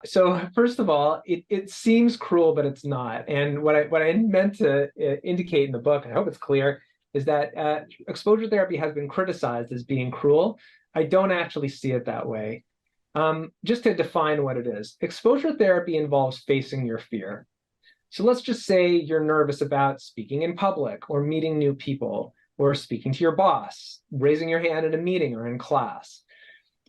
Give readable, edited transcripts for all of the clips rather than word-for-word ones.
So first of all, it seems cruel, but it's not. And what I meant to indicate in the book, I hope it's clear, is that exposure therapy has been criticized as being cruel. I don't actually see it that way. Just to define what it is, exposure therapy involves facing your fear. So let's just say you're nervous about speaking in public or meeting new people or speaking to your boss, raising your hand at a meeting or in class.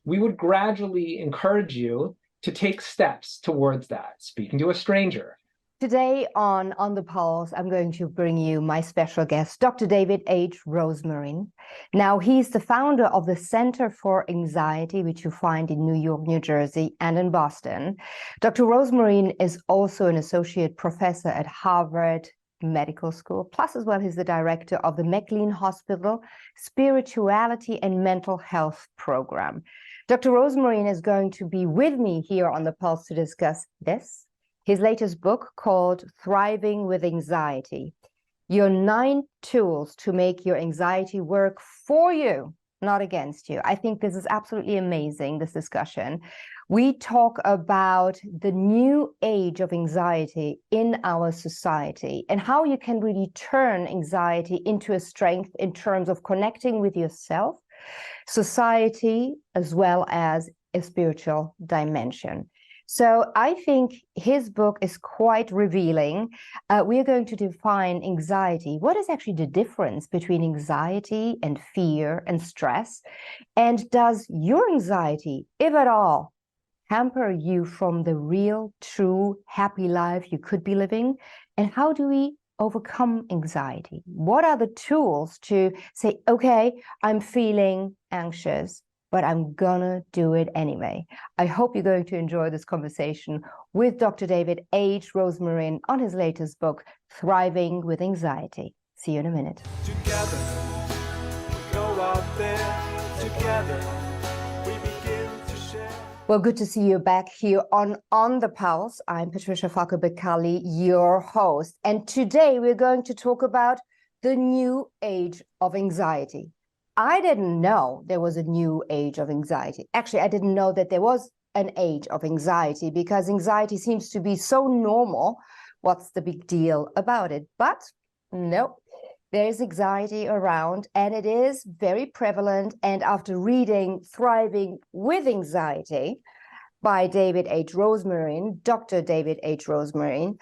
We would gradually encourage you to take steps towards that, speaking to a stranger. Today on the Pulse, I'm going to bring you my special guest, Dr. David H. Rosmarin. Now, he's the founder of the Center for Anxiety, which you find in New York, New Jersey, and in Boston. Dr. Rosmarin is also an associate professor at Harvard Medical School, plus as well he's the director of the McLean Hospital Spirituality and Mental Health Program. Dr. Rosmarin is going to be with me here on the Pulse to discuss this, his latest book called Thriving with Anxiety, your 9 tools to make your anxiety work for you, not against you. I think this is absolutely amazing, this discussion. We talk about the new age of anxiety in our society and how you can really turn anxiety into a strength in terms of connecting with yourself, society, as well as a spiritual dimension. So I think his book is quite revealing. We are going to define anxiety. What is actually the difference between anxiety and fear and stress? And does your anxiety, if at all, hamper you from the real, true, happy life you could be living? And how do we overcome anxiety? What are the tools to say, okay, I'm feeling anxious, but I'm gonna do it anyway? I hope you're going to enjoy this conversation with Dr. David H. Rosmarin on his latest book, Thriving with Anxiety. See you in a minute. Together, we go out there, together, we begin to share. Well, good to see you back here on the Pulse. I'm Patricia Falco Beccalli, your host. And today we're going to talk about the new age of anxiety. I didn't know there was a new age of anxiety. Actually, I didn't know that there was an age of anxiety because anxiety seems to be so normal. What's the big deal about it? But no, there is anxiety around and it is very prevalent. And after reading Thriving with Anxiety by David H. Rosmarin, Dr. David H. Rosmarin,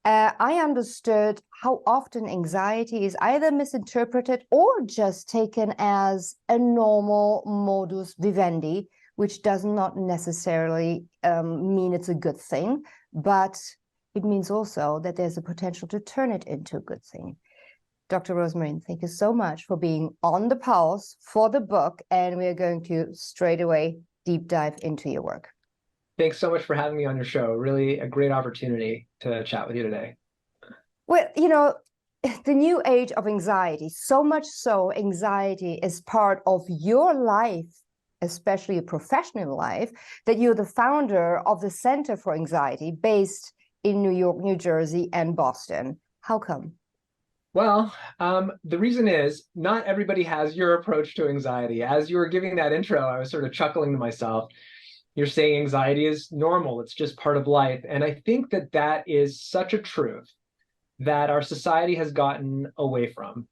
I understood how often anxiety is either misinterpreted or just taken as a normal modus vivendi, which does not necessarily mean it's a good thing, but it means also that there's a potential to turn it into a good thing. Dr. Rosmarin, thank you so much for being on the Pulse for the book, and we are going to straight away deep dive into your work. Thanks so much for having me on your show. Really a great opportunity to chat with you today. Well, you know, the new age of anxiety, so much so anxiety is part of your life, especially your professional life, that you're the founder of the Center for Anxiety based in New York, New Jersey, and Boston. How come? Well, the reason is not everybody has your approach to anxiety. As you were giving that intro, I was sort of chuckling to myself. You're saying anxiety is normal. It's just part of life. And I think that that is such a truth that our society has gotten away from,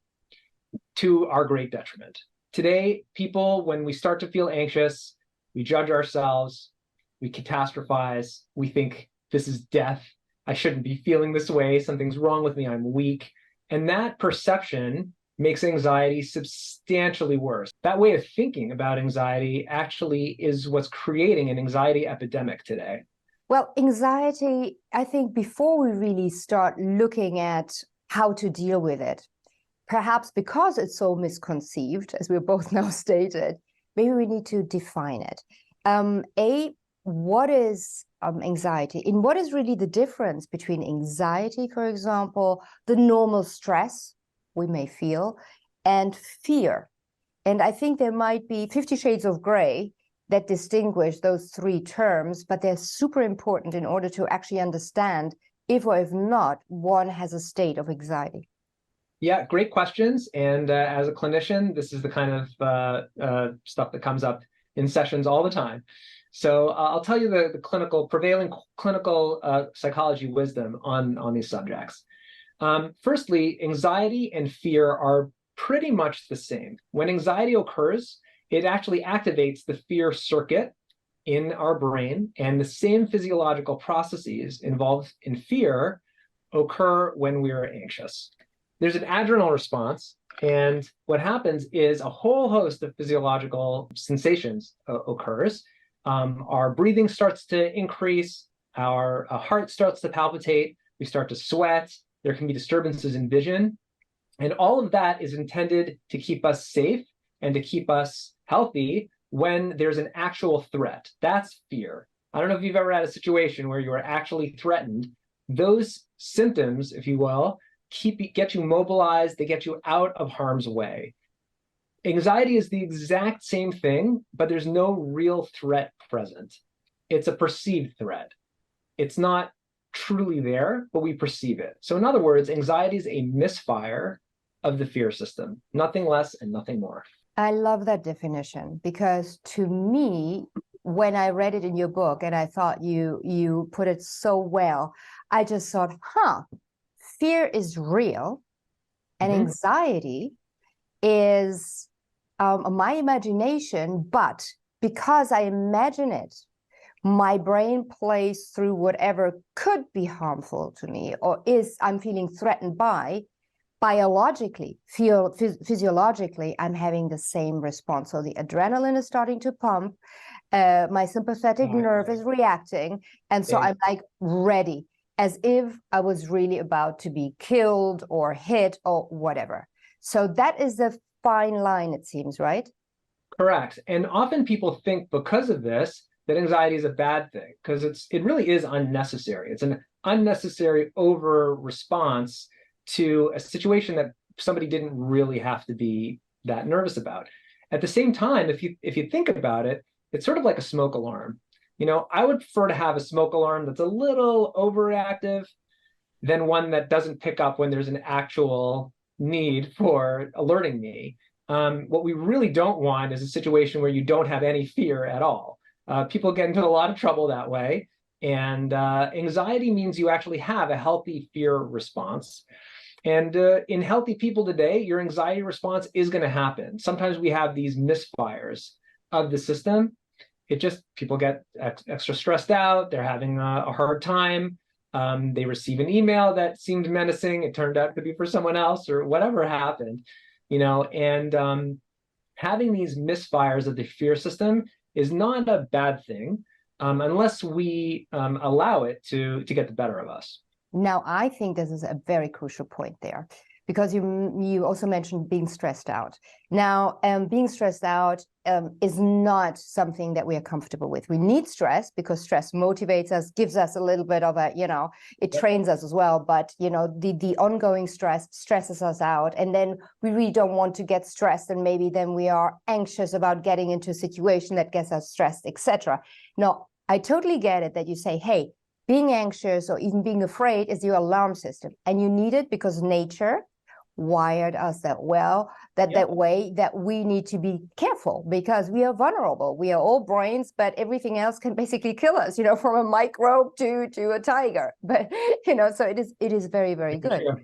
to our great detriment. Today, people, when we start to feel anxious, we judge ourselves, we catastrophize, we think this is death. I shouldn't be feeling this way. Something's wrong with me. I'm weak. And that perception makes anxiety substantially worse. That way of thinking about anxiety actually is what's creating an anxiety epidemic today. Well, anxiety, I think before we really start looking at how to deal with it, perhaps because it's so misconceived, as we both now stated, maybe we need to define it. What is anxiety? And what is really the difference between anxiety, for example, the normal stress we may feel, and fear? And I think there might be 50 shades of gray that distinguish those 3 terms, but they're super important in order to actually understand if or if not one has a state of anxiety. Yeah, great questions. And as a clinician, this is the kind of stuff that comes up in sessions all the time. So I'll tell you the prevailing clinical psychology wisdom on these subjects. Firstly, anxiety and fear are pretty much the same. When anxiety occurs, it actually activates the fear circuit in our brain, and the same physiological processes involved in fear occur when we are anxious. There's an adrenal response, and what happens is a whole host of physiological sensations occurs. Our breathing starts to increase, our heart starts to palpitate, we start to sweat, there can be disturbances in vision, and all of that is intended to keep us safe and to keep us healthy when there's an actual threat. That's fear. I don't know if you've ever had a situation where you are actually threatened. Those symptoms, if you will, get you mobilized, they get you out of harm's way. Anxiety is the exact same thing, but there's no real threat present. It's a perceived threat. It's not truly there, but we perceive it. So in other words, anxiety is a misfire of the fear system, nothing less and nothing more. I love that definition, because to me, when I read it in your book and I thought you put it so well, I just thought, fear is real and anxiety is my imagination, but because I imagine it, my brain plays through whatever could be harmful to me or I'm feeling threatened by. Biologically, physiologically, I'm having the same response. So the adrenaline is starting to pump, my sympathetic nerve is reacting, and so I'm like ready, as if I was really about to be killed or hit or whatever. So that is the fine line, it seems, right? Correct. And often people think because of this that anxiety is a bad thing, because it really is unnecessary. It's an unnecessary over response to a situation that somebody didn't really have to be that nervous about. At the same time, if you think about it, it's sort of like a smoke alarm. You know, I would prefer to have a smoke alarm that's a little overreactive than one that doesn't pick up when there's an actual need for alerting me. What we really don't want is a situation where you don't have any fear at all. People get into a lot of trouble that way. And anxiety means you actually have a healthy fear response. And in healthy people today, your anxiety response is going to happen. Sometimes we have these misfires of the system. People get extra stressed out. They're having a hard time. They receive an email that seemed menacing. It turned out to be for someone else, or whatever happened, and having these misfires of the fear system is not a bad thing, unless we allow it to get the better of us. Now, I think this is a very crucial point there, because you also mentioned being stressed out. Now, being stressed out is not something that we are comfortable with. We need stress because stress motivates us, gives us a little bit of it trains us as well. But, the ongoing stress stresses us out. And then we really don't want to get stressed. And maybe then we are anxious about getting into a situation that gets us stressed, etc. Now, I totally get it that you say, hey, being anxious or even being afraid is your alarm system, and you need it because nature wired us that way that we need to be careful because we are vulnerable. We are all brains, but everything else can basically kill us, from a microbe to a tiger. But so it is very, very good. Yeah.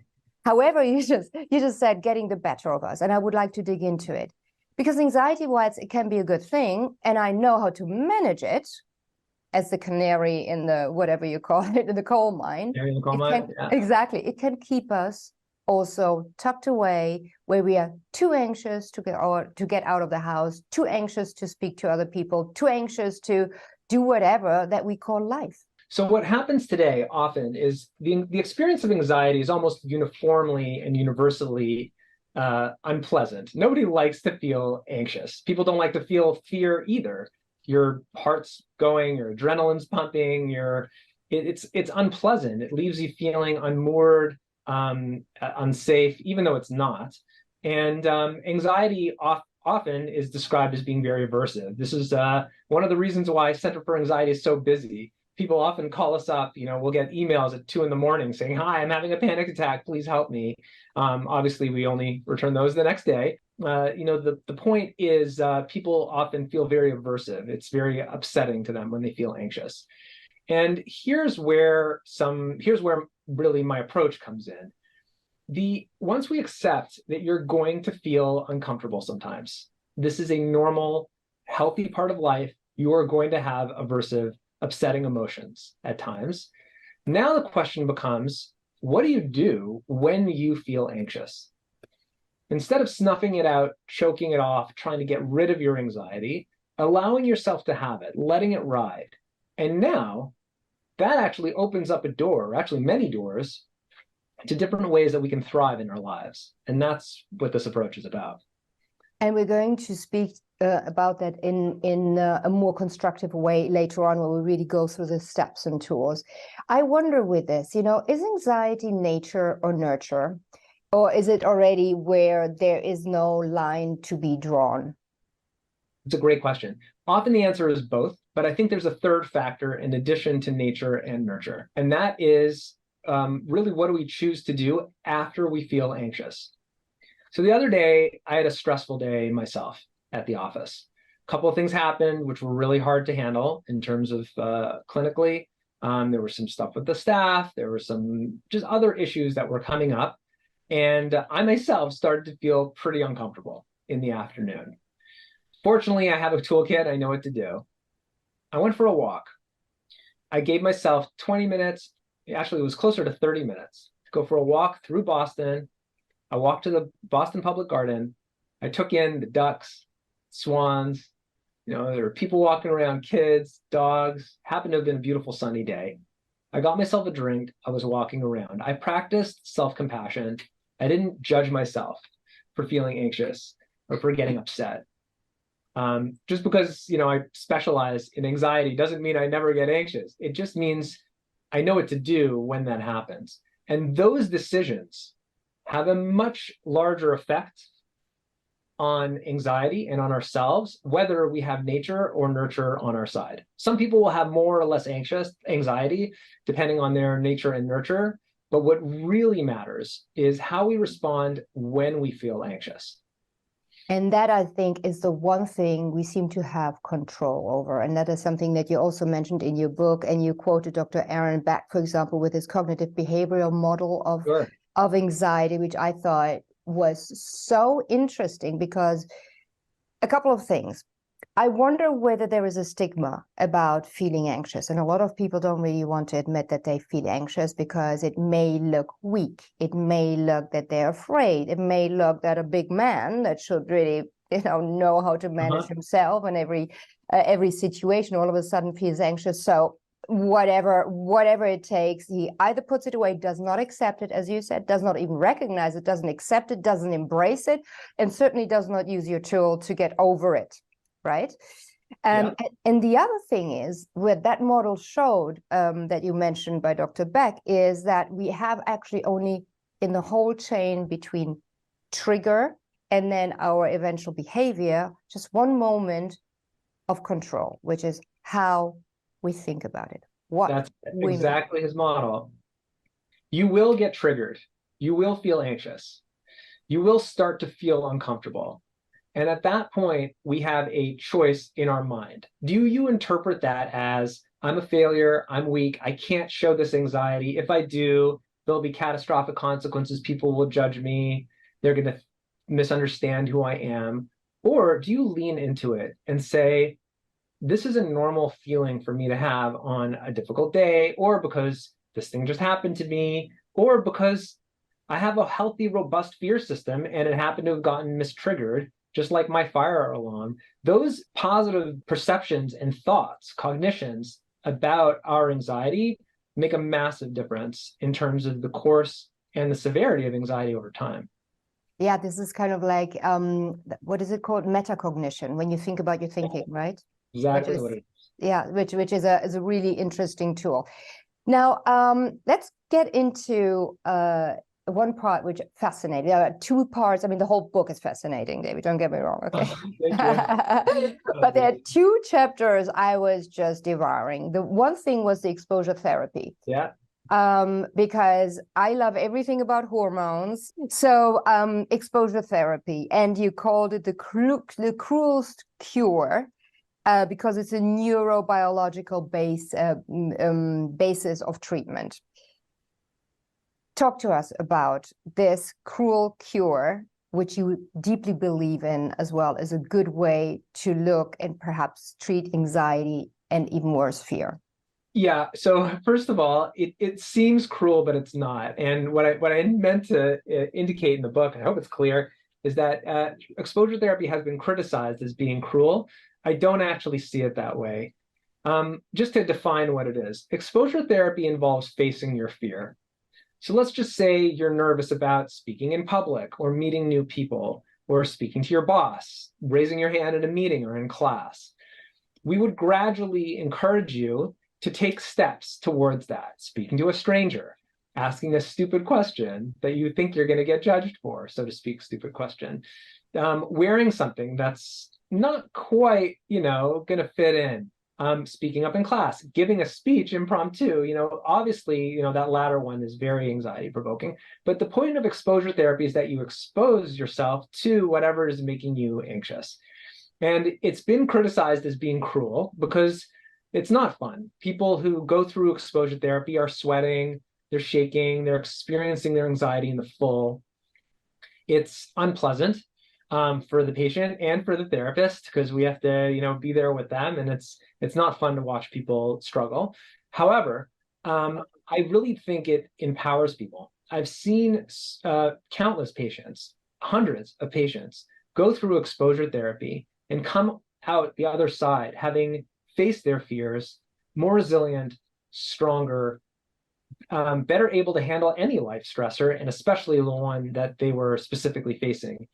However, you just said getting the better of us, and I would like to dig into it, because anxiety-wise, it can be a good thing, and I know how to manage it. As the canary in the, whatever you call it, in the coal mine. In the coal mine, yeah. Exactly. It can keep us also tucked away where we are too anxious to get out of the house, too anxious to speak to other people, too anxious to do whatever that we call life. So what happens today often is the experience of anxiety is almost uniformly and universally unpleasant. Nobody likes to feel anxious. People don't like to feel fear either. Your heart's going, your adrenaline's pumping, it's unpleasant. It leaves you feeling unmoored, unsafe, even though it's not. And anxiety often is described as being very aversive. This is one of the reasons why Center for Anxiety is so busy. People often call us up, we'll get emails at 2 a.m. saying, hi, I'm having a panic attack, please help me. Obviously, we only return those the next day. The point is people often feel very aversive. It's very upsetting to them when they feel anxious. And here's where really my approach comes in. Once we accept that you're going to feel uncomfortable sometimes, this is a normal, healthy part of life. You are going to have aversive, upsetting emotions at times. Now the question becomes, what do you do when you feel anxious? Instead of snuffing it out, choking it off, trying to get rid of your anxiety, allowing yourself to have it, letting it ride. And now that actually opens up a door, actually many doors, to different ways that we can thrive in our lives. And that's what this approach is about. And we're going to speak about that in a more constructive way later on, where we really go through the steps and tools. I wonder with this, is anxiety nature or nurture? Or is it already where there is no line to be drawn? It's a great question. Often the answer is both, but I think there's a third factor in addition to nature and nurture. And that is really, what do we choose to do after we feel anxious? So the other day, I had a stressful day myself at the office. A couple of things happened which were really hard to handle in terms of clinically. There was some stuff with the staff. There were some just other issues that were coming up. And I myself started to feel pretty uncomfortable in the afternoon. Fortunately, I have a toolkit. I know what to do. I went for a walk. I gave myself 20 minutes. Actually, it was closer to 30 minutes to go for a walk through Boston. I walked to the Boston Public Garden. I took in the ducks, swans. There were people walking around, kids, dogs. Happened to have been a beautiful sunny day. I got myself a drink. I was walking around. I practiced self-compassion. I didn't judge myself for feeling anxious or for getting upset. Just because, I specialize in anxiety doesn't mean I never get anxious. It just means I know what to do when that happens. And those decisions have a much larger effect on anxiety and on ourselves, whether we have nature or nurture on our side. Some people will have more or less anxiety, depending on their nature and nurture. But what really matters is how we respond when we feel anxious. And that, I think, is the one thing we seem to have control over. And that is something that you also mentioned in your book. And you quoted Dr. Aaron Beck, for example, with his cognitive behavioral model of anxiety, which I thought was so interesting, because a couple of things. I wonder whether there is a stigma about feeling anxious. And a lot of people don't really want to admit that they feel anxious because it may look weak. It may look that they're afraid. It may look that a big man that should really, know how to manage himself in every situation all of a sudden feels anxious. So whatever it takes, he either puts it away, does not accept it, as you said, does not even recognize it, doesn't accept it, doesn't embrace it, and certainly does not use your tool to get over it. Right. And the other thing is, what that model showed, that you mentioned by Dr. Beck, is that we have actually only in the whole chain between trigger and then our eventual behavior, just one moment of control, which is how we think about it. That's exactly his model. You will get triggered. You will feel anxious. You will start to feel uncomfortable. And at that point, we have a choice in our mind. Do you interpret that as, I'm a failure, I'm weak, I can't show this anxiety. If I do, there'll be catastrophic consequences. People will judge me. They're going to misunderstand who I am. Or do you lean into it and say, this is a normal feeling for me to have on a difficult day, or because this thing just happened to me, or because I have a healthy, robust fear system and it happened to have gotten mistriggered, just like my fire alarm. Those positive perceptions and thoughts, cognitions about our anxiety make a massive difference in terms of the course and the severity of anxiety over time. Yeah, this is kind of like, what is it called? Metacognition, when you think about your thinking, right? Exactly what it is. Yeah, which is a really interesting tool. Now, let's get into one part which fascinating. There are two parts. I mean, the whole book is fascinating, David. Don't get me wrong. Okay. Thank you. But there are two chapters I was just devouring. The one thing was the exposure therapy. Yeah. because I love everything about hormones. So exposure therapy, and you called it the cruelest cure. Because it's a neurobiological basis of treatment. Talk to us about this cruel cure, which you deeply believe in as well as a good way to look and perhaps treat anxiety and even worse, fear. Yeah. So first of all, it seems cruel, but it's not. And what I meant to indicate in the book, I hope it's clear, is that exposure therapy has been criticized as being cruel. I don't actually see it that way. Just to define what it is, exposure therapy involves facing your fear. So let's just say you're nervous about speaking in public or meeting new people or speaking to your boss, raising your hand at a meeting or in class. We would gradually encourage you to take steps towards that, speaking to a stranger, asking a stupid question that you think you're going to get judged for, so to speak, stupid question, wearing something that's not quite, going to fit in, speaking up in class, giving a speech impromptu. Obviously, that latter one is very anxiety provoking. But the point of exposure therapy is that you expose yourself to whatever is making you anxious. And it's been criticized as being cruel because it's not fun. People who go through exposure therapy are sweating, they're shaking, they're experiencing their anxiety in the full. It's unpleasant for the patient and for the therapist because we have to, be there with them, and it's not fun to watch people struggle. However, I really think it empowers people. I've seen countless patients, hundreds of patients, go through exposure therapy and come out the other side having faced their fears, more resilient, stronger, better able to handle any life stressor, and especially the one that they were specifically facing.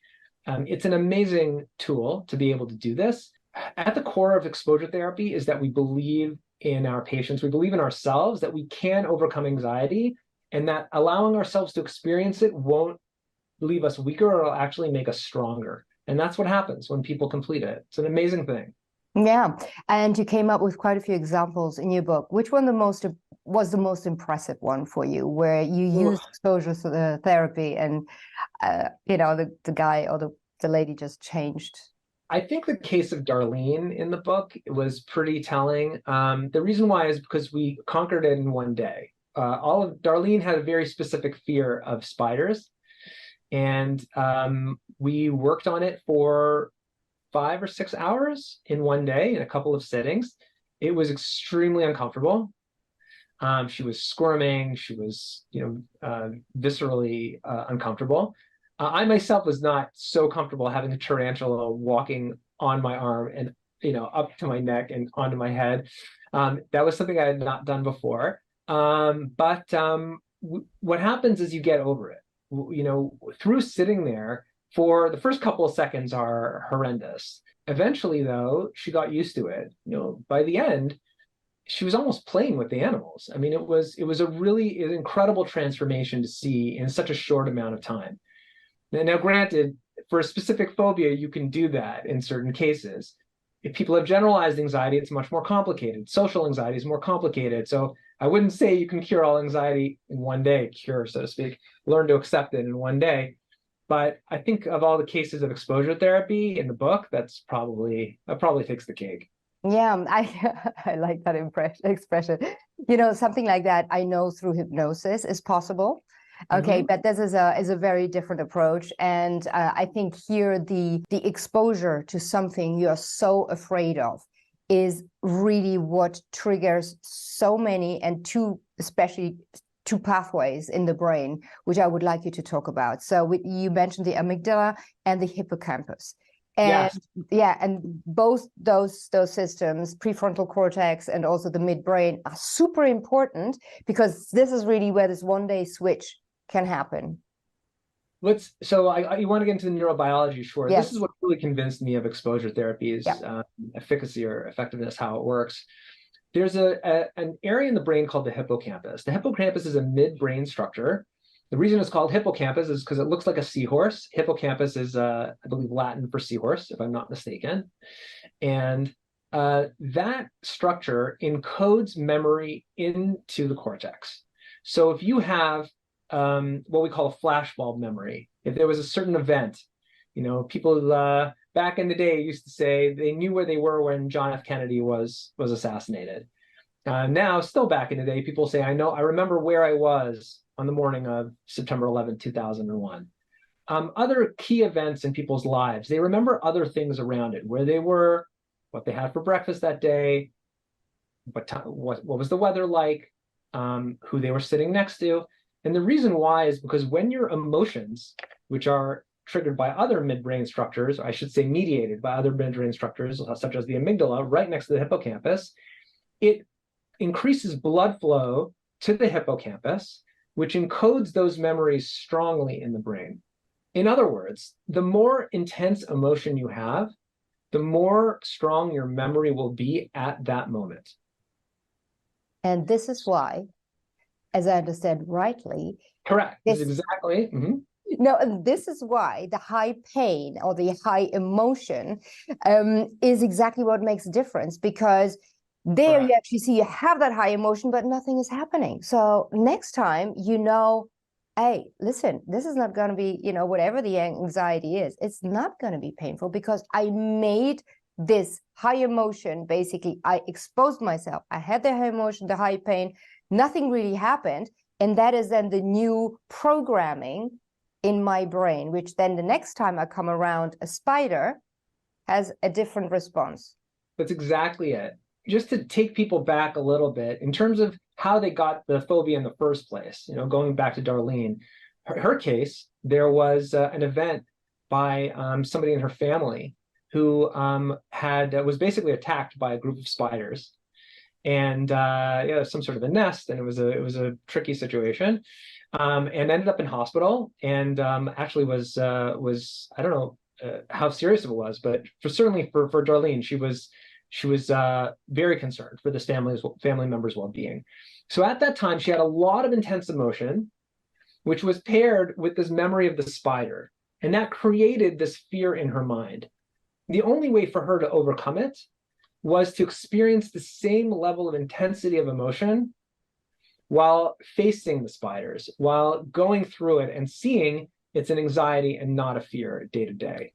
It's an amazing tool to be able to do this. At the core of exposure therapy is that we believe in our patients, we believe in ourselves, that we can overcome anxiety, and that allowing ourselves to experience it won't leave us weaker, or it'll actually make us stronger. And that's what happens when people complete it. It's an amazing thing. Yeah, and you came up with quite a few examples in your book. Which one was the most impressive one for you, where you used exposure to the therapy and the guy or the lady just changed? I think the case of Darlene in the book was pretty telling. The reason why is because we conquered it in one day. Darlene had a very specific fear of spiders, and we worked on it for 5 or 6 hours in one day in a couple of sittings. It was extremely uncomfortable. She was squirming. She was, viscerally uncomfortable. I myself was not so comfortable having a tarantula walking on my arm and, up to my neck and onto my head. That was something I had not done before. But what happens is you get over it. Through sitting there, for the first couple of seconds are horrendous. Eventually, though, she got used to it. By the end, she was almost playing with the animals. I mean, it was a really incredible transformation to see in such a short amount of time. Now, granted, for a specific phobia, you can do that in certain cases. If people have generalized anxiety, it's much more complicated. Social anxiety is more complicated. So I wouldn't say you can cure all anxiety in one day, so to speak, learn to accept it in one day. But I think of all the cases of exposure therapy in the book, that probably takes the cake. Yeah, I like that expression. Something like that I know through hypnosis is possible. Okay, but this is a very different approach, and I think here the exposure to something you are so afraid of is really what triggers so many, and especially two pathways in the brain, which I would like you to talk about. So you mentioned the amygdala and the hippocampus. And yes. And both those systems, prefrontal cortex and also the midbrain, are super important, because this is really where this one day switch can happen. You want to get into the neurobiology, sure. Yes. This is what really convinced me of exposure therapy's efficacy or effectiveness, how it works. There's an area in the brain called the hippocampus. The hippocampus is a midbrain structure. The reason it's called hippocampus is because it looks like a seahorse. Hippocampus is, I believe, Latin for seahorse, if I'm not mistaken. And that structure encodes memory into the cortex. So if you have what we call a flashbulb memory, if there was a certain event, people back in the day used to say they knew where they were when John F. Kennedy was assassinated. Now, still back in the day, people say, I remember where I was on the morning of September 11th, 2001. Other key events in people's lives, they remember other things around it, where they were, what they had for breakfast that day, what was the weather like, who they were sitting next to. And the reason why is because when your emotions, which are triggered by other midbrain structures, or I should say mediated by other midbrain structures, such as the amygdala, right next to the hippocampus, it increases blood flow to the hippocampus, which encodes those memories strongly in the brain. In other words, the more intense emotion you have, the more strong your memory will be at that moment. And this is why, as I understand rightly. Correct. This is exactly. No, and this is why the high pain or the high emotion is exactly what makes a difference, because there you actually see you have that high emotion, but nothing is happening. So next time, hey, listen, this is not going to be, whatever the anxiety is, it's not going to be painful because I made this high emotion. Basically, I exposed myself. I had the high emotion, the high pain, nothing really happened. And that is then the new programming in my brain, which then the next time I come around a spider has a different response. That's exactly it. Just to take people back a little bit in terms of how they got the phobia in the first place, going back to Darlene, her case, there was an event by somebody in her family who was basically attacked by a group of spiders, and some sort of a nest, and it was a tricky situation, and ended up in hospital, and actually was I don't know how serious it was, but certainly for Darlene, she was very concerned for this family member's well-being. So at that time, she had a lot of intense emotion, which was paired with this memory of the spider, and that created this fear in her mind. The only way for her to overcome it was to experience the same level of intensity of emotion while facing the spiders, while going through it and seeing it's an anxiety and not a fear day to day.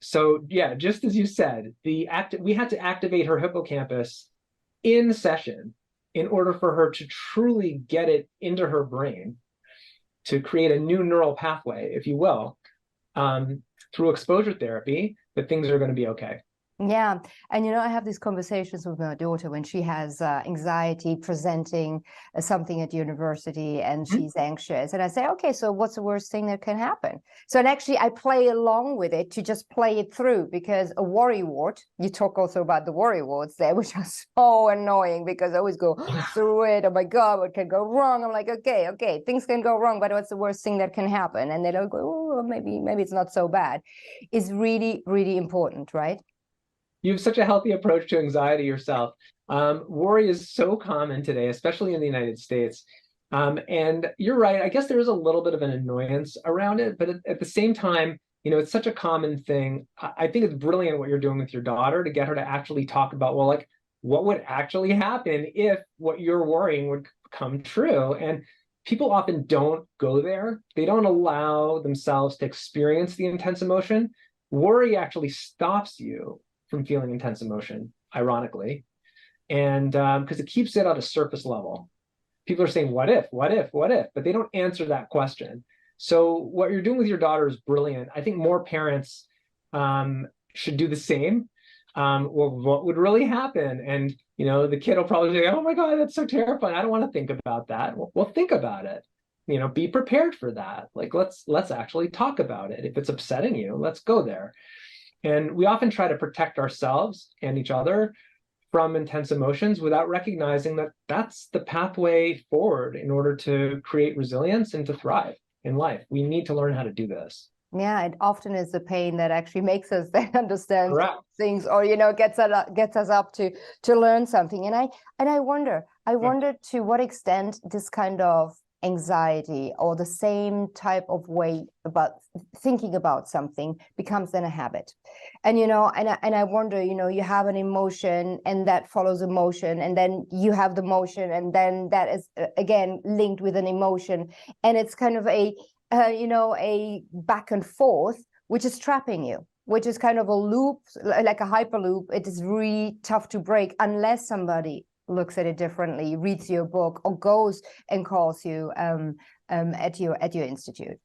So yeah, just as you said, we had to activate her hippocampus in session in order for her to truly get it into her brain, to create a new neural pathway, if you will, through exposure therapy, that things are going to be okay. Yeah. And, I have these conversations with my daughter when she has anxiety presenting something at university and she's anxious. And I say, okay, so what's the worst thing that can happen? So, and actually I play along with it to just play it through, because a worrywart, you talk also about the worrywarts there, which are so annoying because I always go through it. Oh my God, what can go wrong? I'm like, okay, things can go wrong, but what's the worst thing that can happen? And they don't go, oh, maybe it's not so bad. It's really, really important, right? You have such a healthy approach to anxiety yourself. Worry is so common today, especially in the United States. And you're right. I guess there is a little bit of an annoyance around it, but at the same time, it's such a common thing. I think it's brilliant what you're doing with your daughter to get her to actually talk about, well, like, what would actually happen if what you're worrying would come true? And people often don't go there. They don't allow themselves to experience the intense emotion. Worry actually stops you from feeling intense emotion, ironically, and because it keeps it at a surface level. People are saying, what if, but they don't answer that question. So what you're doing with your daughter is brilliant. I think more parents should do the same. Well, what would really happen? And the kid will probably say, oh my God, that's so terrifying, I don't want to think about that. Well, think about it. Be prepared for that. Like, let's actually talk about it. If it's upsetting you, let's go there. And we often try to protect ourselves and each other from intense emotions without recognizing that that's the pathway forward in order to create resilience and to thrive in life. We need to learn how to do this. Yeah, it often is the pain that actually makes us then understand Correct. things, or gets us up to learn something. And I wonder to what extent this kind of anxiety or the same type of way about thinking about something becomes then a habit. And I wonder, you have an emotion and that follows emotion, and then you have the motion, and then that is again linked with an emotion, and it's kind of a a back and forth, which is trapping you, which is kind of a loop, like a hyperloop. It is really tough to break unless somebody looks at it differently, reads your book, or goes and calls you at your institute.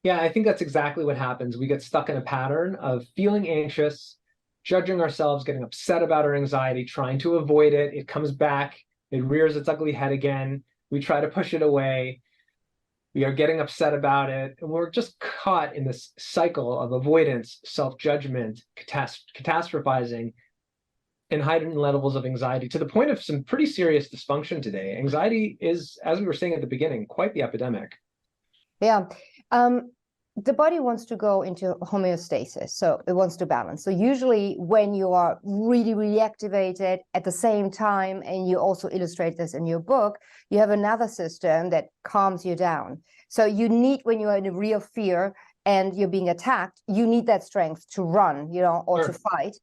Yeah, I think that's exactly what happens. We get stuck in a pattern of feeling anxious, judging ourselves, getting upset about our anxiety, trying to avoid it. It comes back, it rears its ugly head again. We try to push it away. We are getting upset about it. And we're just caught in this cycle of avoidance, self-judgment, catastrophizing, and heightened levels of anxiety, to the point of some pretty serious dysfunction today. Anxiety is, as we were saying at the beginning, quite the epidemic. Yeah. The body wants to go into homeostasis, so it wants to balance. So usually when you are really, really activated at the same time, and you also illustrate this in your book, you have another system that calms you down. So you need, when you are in a real fear and you're being attacked, you need that strength to run, or Sure. to fight.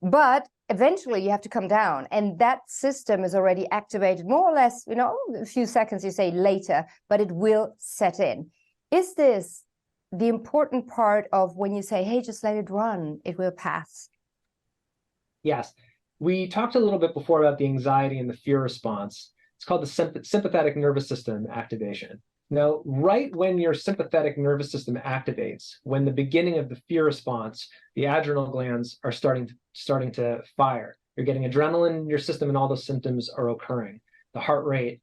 But eventually you have to come down, and that system is already activated more or less, a few seconds, you say, later, but it will set in. Is this the important part of when you say, hey, just let it run, it will pass? Yes. We talked a little bit before about the anxiety and the fear response. It's called the sympathetic nervous system activation. Now, right when your sympathetic nervous system activates, when the beginning of the fear response, the adrenal glands are starting to fire. You're getting adrenaline in your system, and all those symptoms are occurring. The heart rate,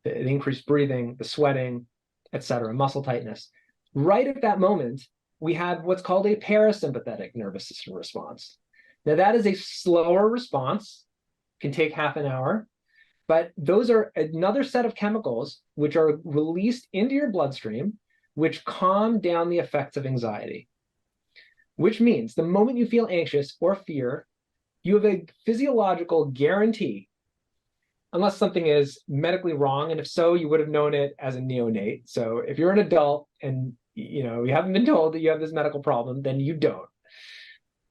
the increased breathing, the sweating, etc., muscle tightness. Right at that moment, we have what's called a parasympathetic nervous system response. Now, that is a slower response, can take half an hour, but those are another set of chemicals which are released into your bloodstream, which calm down the effects of anxiety. Which means the moment you feel anxious or fear, you have a physiological guarantee, unless something is medically wrong, and if so, you would have known it as a neonate. So if you're an adult and you haven't been told that you have this medical problem, then you don't.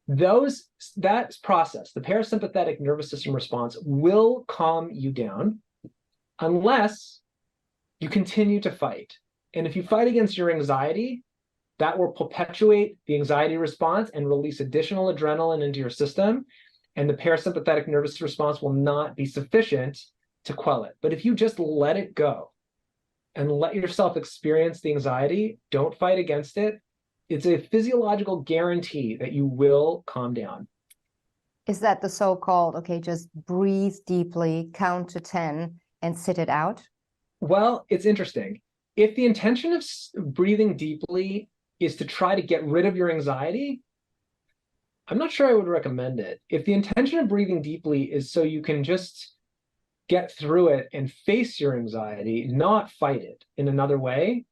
That process, the parasympathetic nervous system response, will calm you down unless you continue to fight. And if you fight against your anxiety, that will perpetuate the anxiety response and release additional adrenaline into your system, and the parasympathetic nervous response will not be sufficient to quell it. But if you just let it go and let yourself experience the anxiety, don't fight against it, it's a physiological guarantee that you will calm down. Is that the so-called, okay, just breathe deeply, count to 10, and sit it out? Well, it's interesting. If the intention of breathing deeply is to try to get rid of your anxiety, I'm not sure I would recommend it. If the intention of breathing deeply is so you can just get through it and face your anxiety, not fight it in another way,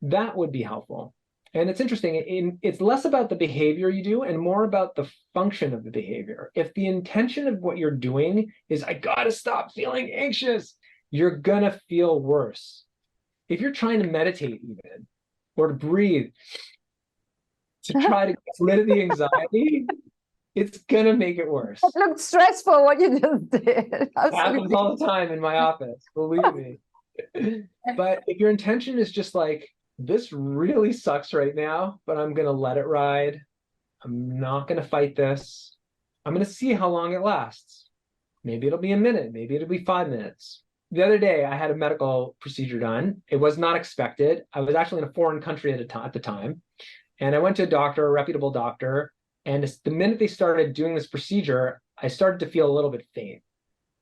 that would be helpful. And it's interesting, it's less about the behavior you do and more about the function of the behavior. If the intention of what you're doing is, I gotta stop feeling anxious, you're gonna feel worse. If you're trying to meditate even, or to breathe, to try to get rid of the anxiety, it's gonna make it worse. It looked stressful what you just did. It happens all the time in my office, believe me. But if your intention is just like, this really sucks right now, but I'm gonna let it ride. I'm not gonna fight this. I'm gonna see how long it lasts. Maybe it'll be a minute, maybe it'll be 5 minutes. The other day, I had a medical procedure done. It was not expected. I was actually in a foreign country at the time. And I went to a doctor, a reputable doctor, and the minute they started doing this procedure, I started to feel a little bit faint.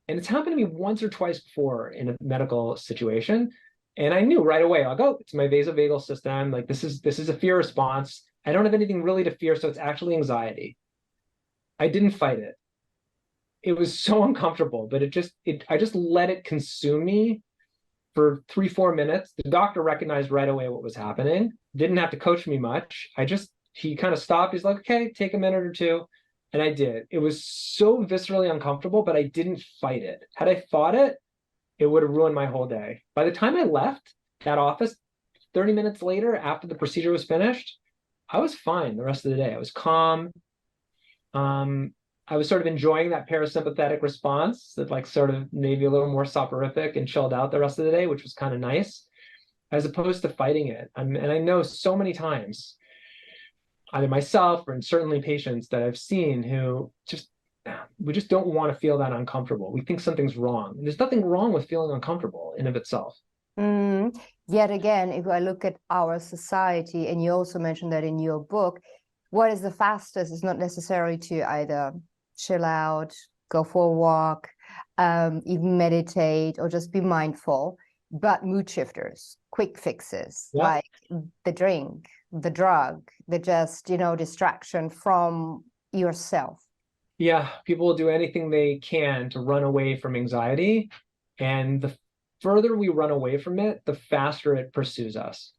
And it's happened to me once or twice before in a medical situation. And I knew right away, I'll go, it's my vasovagal system. Like this is a fear response. I don't have anything really to fear, so it's actually anxiety. I didn't fight it. It was so uncomfortable, but I just let it consume me for 3-4 minutes. The doctor recognized right away what was happening. Didn't have to coach me much. He kind of stopped. He's like, okay, take a minute or two. And I did. It was so viscerally uncomfortable, but I didn't fight it. Had I fought it, it would have ruined my whole day. By the time I left that office, 30 minutes later, after the procedure was finished, I was fine the rest of the day. I was calm. Um, I was sort of enjoying that parasympathetic response that like sort of maybe a little more soporific and chilled out the rest of the day, which was kind of nice, as opposed to fighting it. And I know so many times, either myself or certainly patients that I've seen who we just don't want to feel that uncomfortable. We think something's wrong. There's nothing wrong with feeling uncomfortable in of itself. Yet again, if I look at our society, and you also mentioned that in your book, what is the fastest is not necessarily to either chill out, go for a walk, even meditate, or just be mindful, but mood shifters, quick fixes, Yeah. like the drink, the drug, the just, distraction from yourself. Yeah, people will do anything they can to run away from anxiety. And the further we run away from it, the faster it pursues us.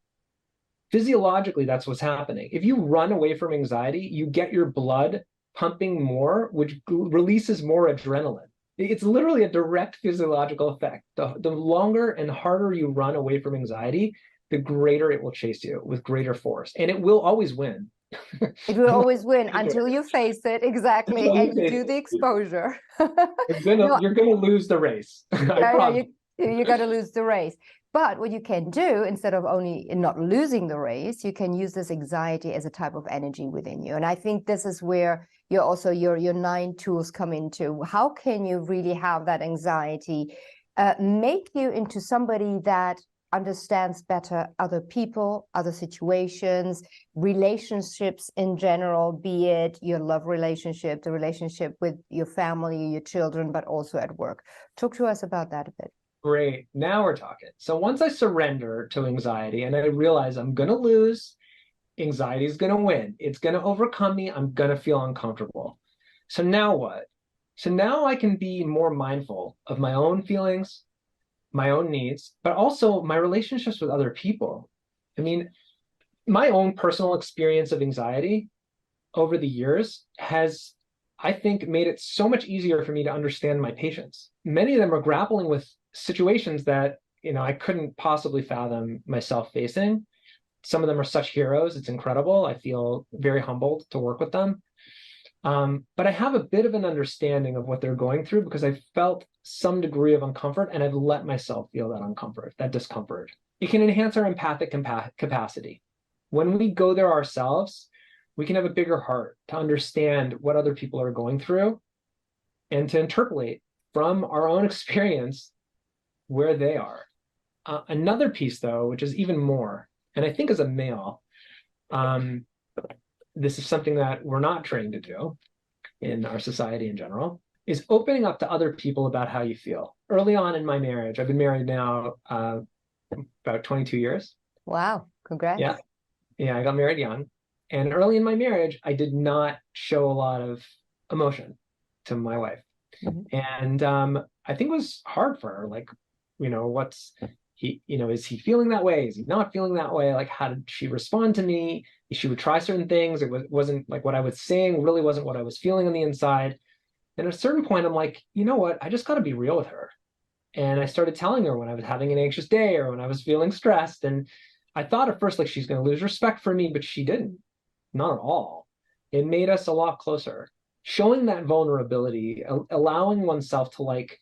Physiologically, that's what's happening. If you run away from anxiety, you get your blood pumping more, which releases more adrenaline. It's literally a direct physiological effect. The longer and harder you run away from anxiety, the greater it will chase you with greater force. And it will always win. It will always win until you face it, exactly, and you do the exposure. You're gonna lose the race. I promise. You got to lose the race. But what you can do, instead of only not losing the race, you can use this anxiety as a type of energy within you. And I think this is where your 9 tools come into. How can you really have that anxiety make you into somebody that understands better other people, other situations, relationships in general, be it your love relationship, the relationship with your family, your children, but also at work. Talk to us about that a bit. Great. Now we're talking. So once I surrender to anxiety and I realize I'm going to lose, anxiety is going to win. It's going to overcome me. I'm going to feel uncomfortable. So now what? So now I can be more mindful of my own feelings, my own needs, but also my relationships with other people. I mean, my own personal experience of anxiety over the years has, I think, made it so much easier for me to understand my patients. Many of them are grappling with situations that, I couldn't possibly fathom myself facing. Some of them are such heroes. It's incredible. I feel very humbled to work with them. But I have a bit of an understanding of what they're going through because I've felt some degree of uncomfort and I've let myself feel that uncomfort, that discomfort. It can enhance our empathic capacity. When we go there ourselves, we can have a bigger heart to understand what other people are going through and to interpolate from our own experience where they are. Another piece, though, which is even more, and I think as a male, this is something that we're not trained to do in our society in general, is opening up to other people about how you feel. Early on in my marriage, I've been married now about 22 years. Wow, congrats. Yeah, I got married young. And early in my marriage, I did not show a lot of emotion to my wife. And I think it was hard for her. Like, is he feeling that way? Is he not feeling that way? Like, how did she respond to me? She would try certain things. It wasn't like what I was saying really wasn't what I was feeling on the inside. And at a certain point, I'm like, you know what? I just got to be real with her. And I started telling her when I was having an anxious day or when I was feeling stressed. And I thought at first like she's going to lose respect for me, but she didn't. Not at all. It made us a lot closer. Showing that vulnerability, allowing oneself to like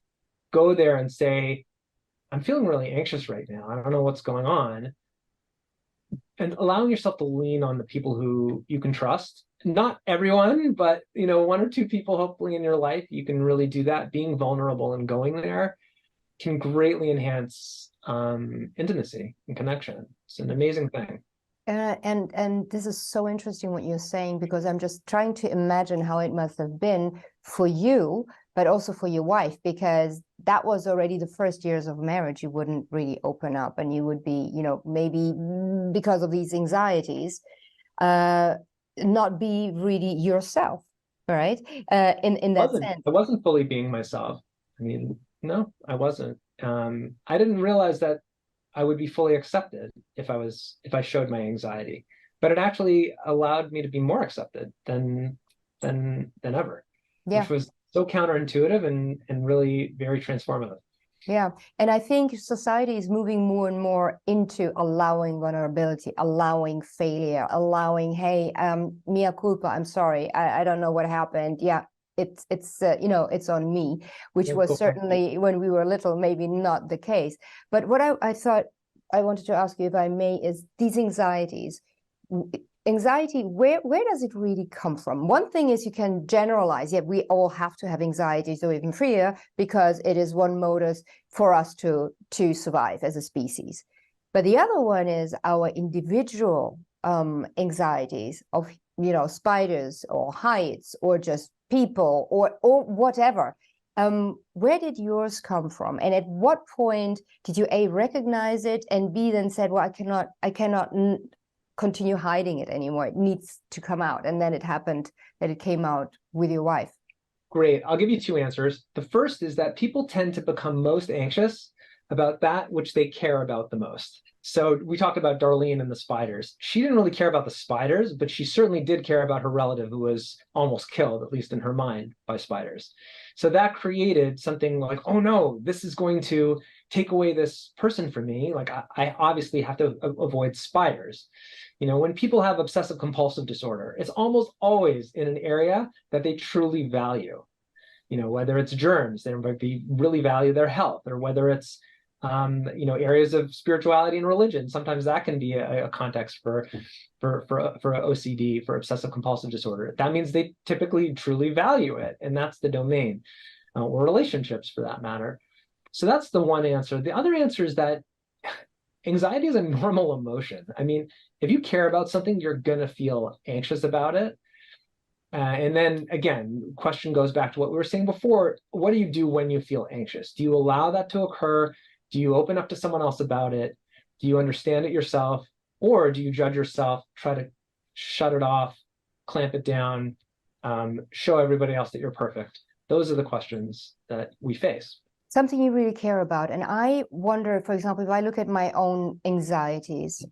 go there and say, I'm feeling really anxious right now. I don't know what's going on. And allowing yourself to lean on the people who you can trust. Not everyone, but 1 or 2 people hopefully in your life, you can really do that. Being vulnerable and going there can greatly enhance intimacy and connection. It's an amazing thing. And this is so interesting what you're saying, because I'm just trying to imagine how it must have been for you, but also for your wife, because that was already the first years of marriage. You wouldn't really open up, and you would be, maybe because of these anxieties, not be really yourself, right? In that sense. I wasn't fully being myself. I mean, no, I wasn't. I didn't realize that I would be fully accepted if I showed my anxiety, but it actually allowed me to be more accepted than ever, which was so counterintuitive and really very transformative. Yeah. And I think society is moving more and more into allowing vulnerability, allowing failure, allowing, hey, mea culpa, I'm sorry, I don't know what happened. Yeah, it's it's on me, which was certainly when we were little, maybe not the case. But what I thought I wanted to ask you, if I may, is these anxieties. Anxiety, where does it really come from? One thing is you can generalize, yeah, we all have to have anxieties or even fear because it is one modus for us to survive as a species. But the other one is our individual anxieties of, spiders or heights or just people or whatever. Where did yours come from? And at what point did you A, recognize it, and B, then said, well, I cannot continue hiding it anymore. It needs to come out. And then it happened that it came out with your wife. Great. I'll give you two answers. The first is that people tend to become most anxious about that which they care about the most. So we talked about Darlene and the spiders. She didn't really care about the spiders, but she certainly did care about her relative who was almost killed, at least in her mind, by spiders. So that created something like, oh no, this is going to take away this person from me. Like I obviously have to avoid spiders. When people have obsessive compulsive disorder, it's almost always in an area that they truly value. Whether it's germs, they might really value their health, or whether it's areas of spirituality and religion. Sometimes that can be a context for OCD, for obsessive compulsive disorder. That means they typically truly value it, and that's the domain, or relationships for that matter. So that's the one answer. The other answer is that anxiety is a normal emotion. I mean, if you care about something, you're gonna feel anxious about it. And then again, question goes back to what we were saying before. What do you do when you feel anxious? Do you allow that to occur? Do you open up to someone else about it? Do you understand it yourself? Or do you judge yourself, try to shut it off, clamp it down, show everybody else that you're perfect? Those are the questions that we face. Something you really care about. And I wonder, for example, if I look at my own anxieties,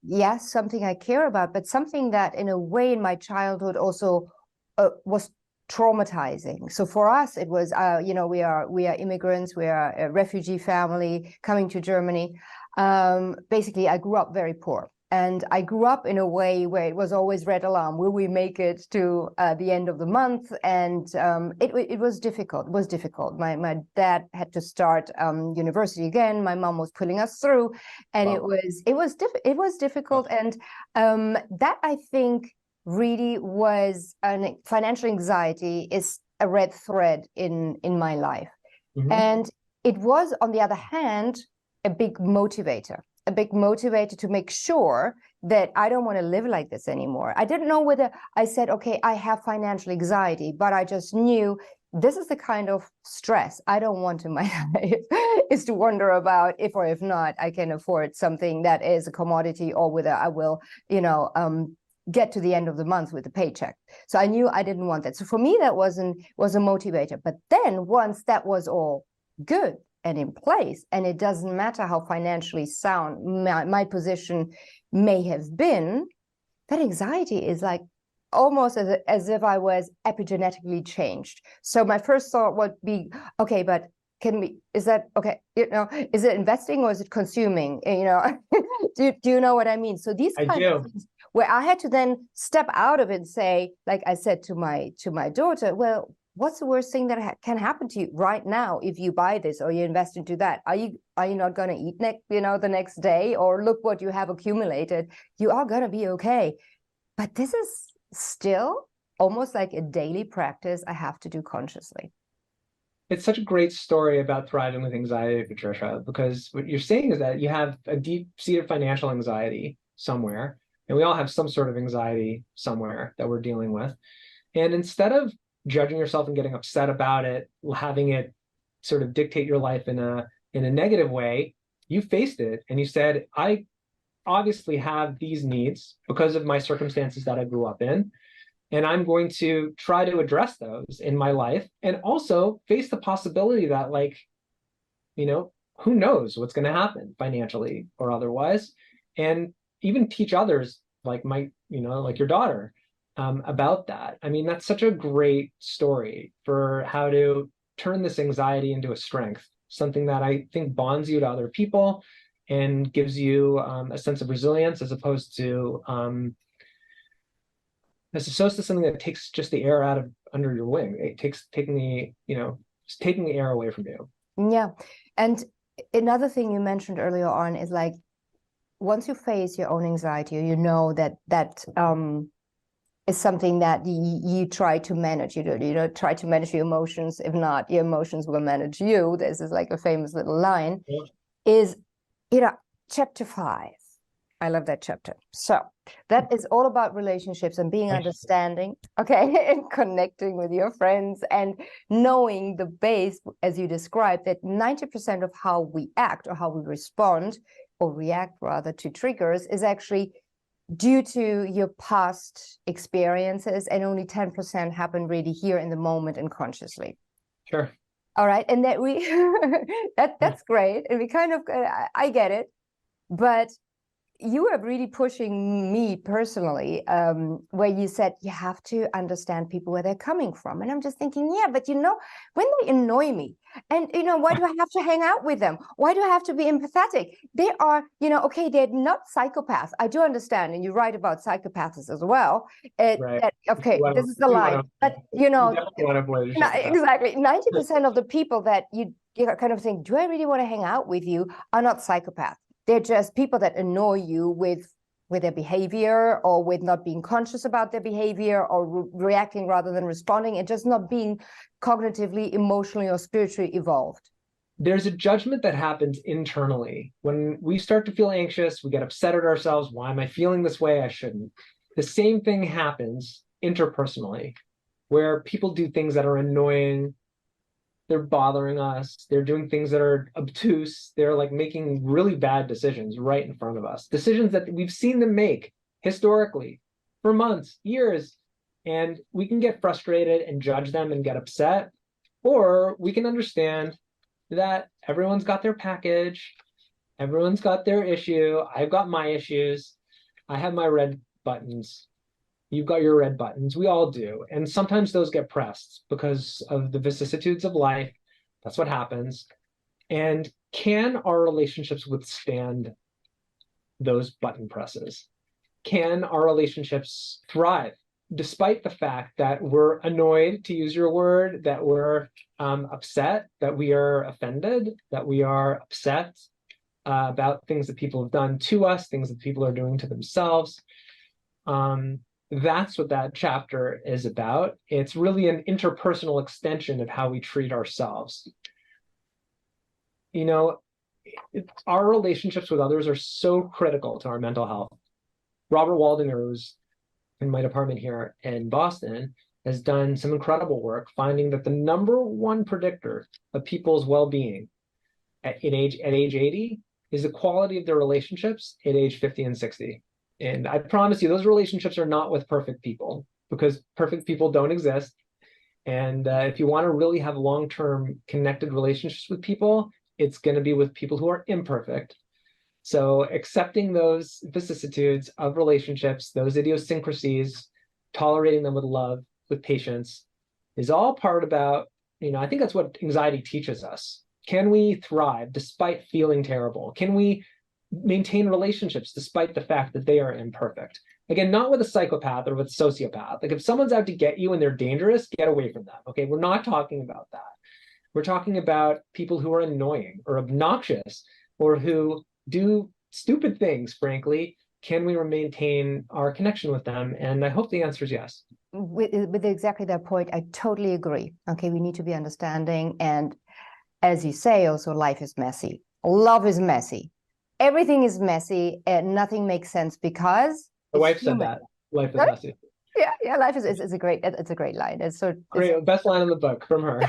yes, something I care about, but something that in a way in my childhood also was traumatizing. So for us, it was, we are immigrants, we are a refugee family coming to Germany. Basically, I grew up very poor. And I grew up in a way where it was always red alarm. Will we make it to the end of the month? And it was difficult. It was difficult. My dad had to start university again. My mom was pulling us through, and wow. it was difficult. And that, I think, really was financial anxiety is a red thread in my life. Mm-hmm. And it was, on the other hand, a big motivator to make sure that I don't want to live like this anymore. I didn't know whether I said, okay, I have financial anxiety, but I just knew this is the kind of stress I don't want in my life, is to wonder about if or if not I can afford something that is a commodity, or whether I will, get to the end of the month with a paycheck. So I knew I didn't want that. So for me, that was a motivator. But then once that was all good and in place, and it doesn't matter how financially sound my position may have been, that anxiety is like almost as if I was epigenetically changed. So my first thought would be, okay, but is that okay? Is it investing or is it consuming? Do you know what I mean? So these kind of things where I had to then step out of it and say, like I said to my daughter, well, what's the worst thing that can happen to you right now if you buy this or you invest into that? Are you not going to eat the next day? Or look what you have accumulated. You are going to be okay. But this is still almost like a daily practice I have to do consciously. It's such a great story about thriving with anxiety, Patricia, because what you're saying is that you have a deep-seated financial anxiety somewhere, and we all have some sort of anxiety somewhere that we're dealing with. And instead of judging yourself and getting upset about it, having it sort of dictate your life in a negative way, you faced it and you said, I obviously have these needs because of my circumstances that I grew up in, and I'm going to try to address those in my life, and also face the possibility that, like, who knows what's going to happen financially or otherwise, and even teach others, like like your daughter, about that. I mean, that's such a great story for how to turn this anxiety into a strength. something that I think bonds you to other people and gives you a sense of resilience as opposed to something that takes just the air out of under your wing. It takes taking the, just taking the air away from you. Yeah. And another thing you mentioned earlier on is like, once you face your own anxiety, or you know that is something that you try to manage. Try to manage your emotions. If not, your emotions will manage you. This is like a famous little line. Yeah. Is, chapter 5. I love that chapter. So that is all about relationships and being understanding, okay, and connecting with your friends and knowing the base, as you described, that 90% of how we act or how we respond or react rather to triggers is actually due to your past experiences, and only 10% happen really here in the moment and consciously. Sure. All right. And that we, that's great. And we kind of, I get it, but you were really pushing me personally, where you said you have to understand people where they're coming from. And I'm just thinking, yeah, but when they annoy me, and why do I have to hang out with them? Why do I have to be empathetic? They are, okay, they're not psychopaths. I do understand, and you write about psychopaths as well. Right. Okay, this is the line, but exactly 90% of the people that you kind of think, do I really want to hang out with you, are not psychopaths. They're just people that annoy you with their behavior, or with not being conscious about their behavior, or reacting rather than responding, and just not being cognitively, emotionally, or spiritually evolved. There's a judgment that happens internally. When we start to feel anxious, we get upset at ourselves. Why am I feeling this way? I shouldn't. The same thing happens interpersonally, where people do things that are annoying. They're bothering us. They're doing things that are obtuse. They're like making really bad decisions right in front of us. Decisions that we've seen them make historically for months, years. And we can get frustrated and judge them and get upset. Or we can understand that everyone's got their package. Everyone's got their issue. I've got my issues. I have my red buttons. You've got your red buttons. We all do. And sometimes those get pressed because of the vicissitudes of life. That's what happens. And can our relationships withstand those button presses? Can our relationships thrive despite the fact that we're annoyed, to use your word, that we're upset, that we are offended, that we are upset about things that people have done to us, things that people are doing to themselves? That's what that chapter is about. It's really an interpersonal extension of how we treat ourselves. Our relationships with others are so critical to our mental health. Robert Waldinger, who's in my department here in Boston, has done some incredible work finding that the number one predictor of people's well-being at age 80 is the quality of their relationships at age 50 and 60. And I promise you, those relationships are not with perfect people, because perfect people don't exist. And if you want to really have long-term connected relationships with people, it's going to be with people who are imperfect. So accepting those vicissitudes of relationships, those idiosyncrasies, tolerating them with love, with patience, is all part about, I think that's what anxiety teaches us. Can we thrive despite feeling terrible? Can we maintain relationships despite the fact that they are imperfect? Again, not with a psychopath or with a sociopath. Like if someone's out to get you and they're dangerous, get away from them. Okay, we're not talking about that. We're talking about people who are annoying or obnoxious or who do stupid things, frankly. Can we maintain our connection with them? And I hope the answer is yes. With exactly that point, I totally agree. Okay, we need to be understanding. And as you say, also life is messy. Love is messy. Everything is messy and nothing makes sense because my wife said that life is messy. Yeah, life is a great line. It's so great, best line in the book from her.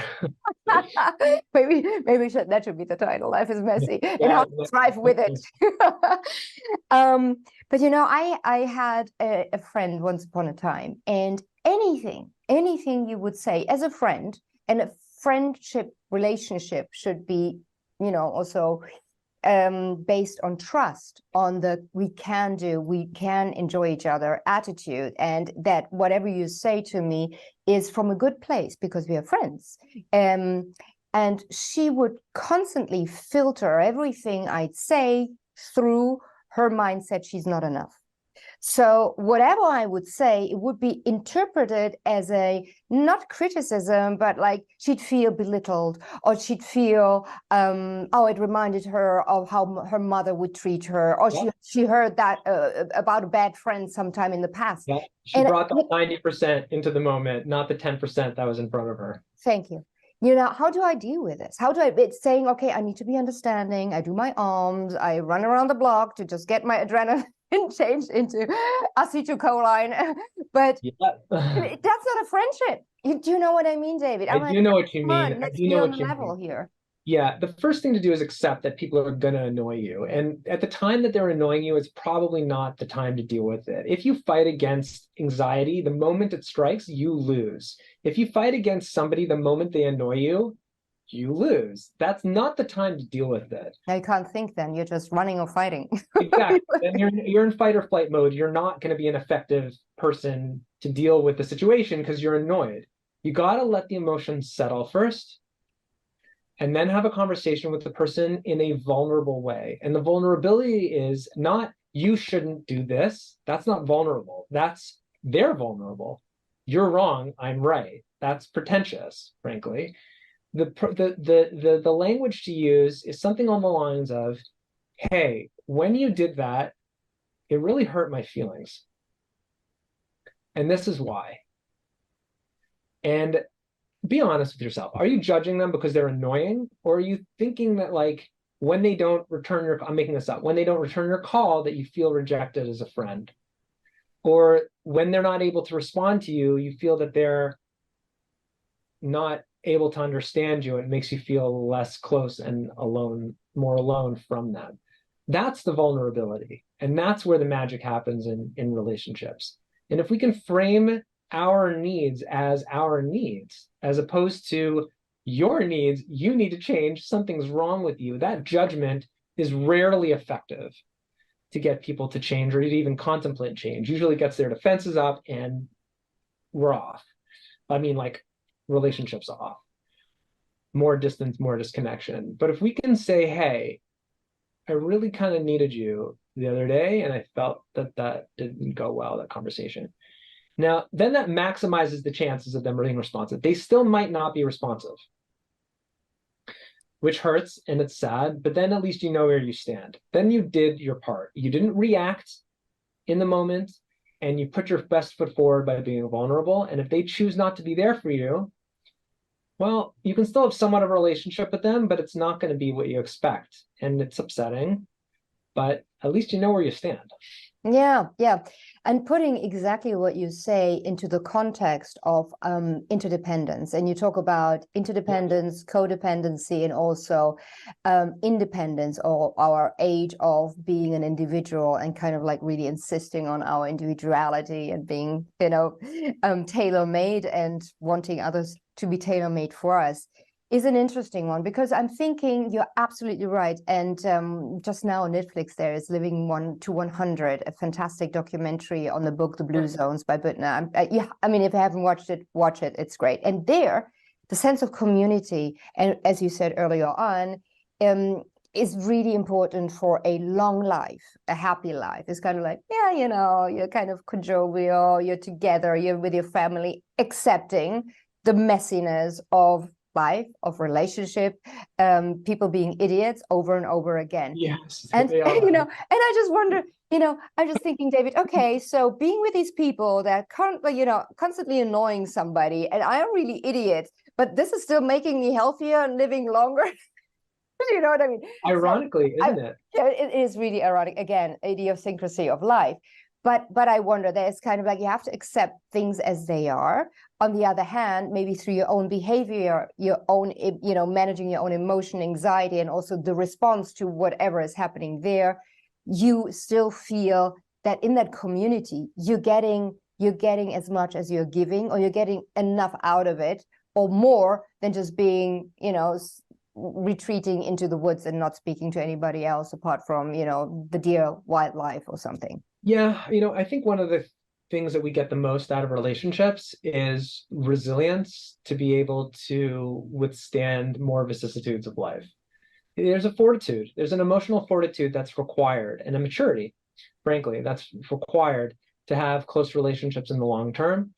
maybe that should be the title. Life is messy and how to thrive with it. But I had a friend once upon a time, and anything you would say as a friend, and a friendship relationship should be, also based on trust, on the we can enjoy each other attitude, and that whatever you say to me is from a good place because we are friends. And she would constantly filter everything I'd say through her mindset, she's not enough. So whatever I would say, it would be interpreted as a not criticism, but like she'd feel belittled, or she'd feel, oh, it reminded her of how her mother would treat her, or Yeah. she heard that about a bad friend sometime in the past. Yeah. She And brought the 90% into the moment, not the 10% that was in front of her. thank you. You know, how do I deal with this? How do I, it's saying, okay, I need to be understanding. I do my arms, I run around the block to just get my adrenaline changed into acetylcholine. But Yeah. that's not a friendship. Do you know what I mean, David? I I'm like, do know what you come mean. on, I let's do be know on what the you level mean. here. Yeah, the first thing to do is accept that people are going to annoy you. And at the time that they're annoying you, it's probably not the time to deal with it. If you fight against anxiety, the moment it strikes, you lose. If you fight against somebody the moment they annoy you, you lose. That's not the time to deal with it. Now you can't think then, you're just running or fighting. Exactly. Then you're in fight or flight mode. You're not going to be an effective person to deal with the situation because you're annoyed. You got to let the emotions settle first and then have a conversation with the person in a vulnerable way. And the vulnerability is not, you shouldn't do this. That's not vulnerable. That's, they're vulnerable. You're wrong. I'm right. That's pretentious, frankly. The language to use is something on the lines of, hey, when you did that, it really hurt my feelings. And this is why. And be honest with yourself. Are you judging them because they're annoying? Or are you thinking that, like, when they don't return your, I'm making this up, when they don't return your call, that you feel rejected as a friend? Or when they're not able to respond to you, you feel that they're not able to understand you. It makes you feel less close and alone, more alone from them. That's the vulnerability. And that's where the magic happens in relationships. And if we can frame our needs, as opposed to your needs, you need to change, something's wrong with you, that judgment is rarely effective to get people to change or to even contemplate change. Usually gets their defenses up and we're off. I mean, like, relationships off. More distance, more disconnection. But if we can say, hey, I really kind of needed you the other day, and I felt that that didn't go well, that conversation. Now, then that maximizes the chances of them being responsive. They still might not be responsive, which hurts and it's sad, but then at least you know where you stand. Then you did your part. You didn't react in the moment, and you put your best foot forward by being vulnerable. And if they choose not to be there for you, well, you can still have somewhat of a relationship with them, but it's not going to be what you expect. And it's upsetting, but at least you know where you stand. Yeah, yeah. And putting exactly what you say into the context of interdependence. And you talk about interdependence, codependency, and also independence, or our age of being an individual, and kind of like really insisting on our individuality and being, you know, tailor-made and wanting others to be tailor-made for us, is an interesting one, because I'm thinking you're absolutely right. And just now on Netflix, there is Living 1 to 100, a fantastic documentary on the book The Blue Zones by Büttner. Yeah, I mean, if you haven't watched it, watch it. It's great. And there, the sense of community, and as you said earlier on, is really important for a long life, a happy life. It's kind of like, yeah, you know, you're kind of jovial, you're together, you're with your family, accepting the messiness of life, of relationship, people being idiots over and over again. Yes, and they are. you know, and I just wonder, you know, I'm just thinking, David, okay, so being with these people that currently, you know, constantly annoying somebody, and I'm really idiot, but this is still making me healthier and living longer. You know what I mean? Ironically, isn't it? Yeah, it is really ironic. Again, idiosyncrasy of life. But I wonder, there's kind of like, you have to accept things as they are. On the other hand, maybe through your own behavior, your own, you know, managing your own emotion, anxiety, and also the response to whatever is happening there, you still feel that in that community, you're getting as much as you're giving, or you're getting enough out of it, or more than just being, you know, retreating into the woods and not speaking to anybody else apart from, you know, the deer wildlife or something. Yeah, you know, I think one of the things that we get the most out of relationships is resilience to be able to withstand more vicissitudes of life. There's a fortitude, there's an emotional fortitude that's required, and a maturity, frankly, that's required to have close relationships in the long term,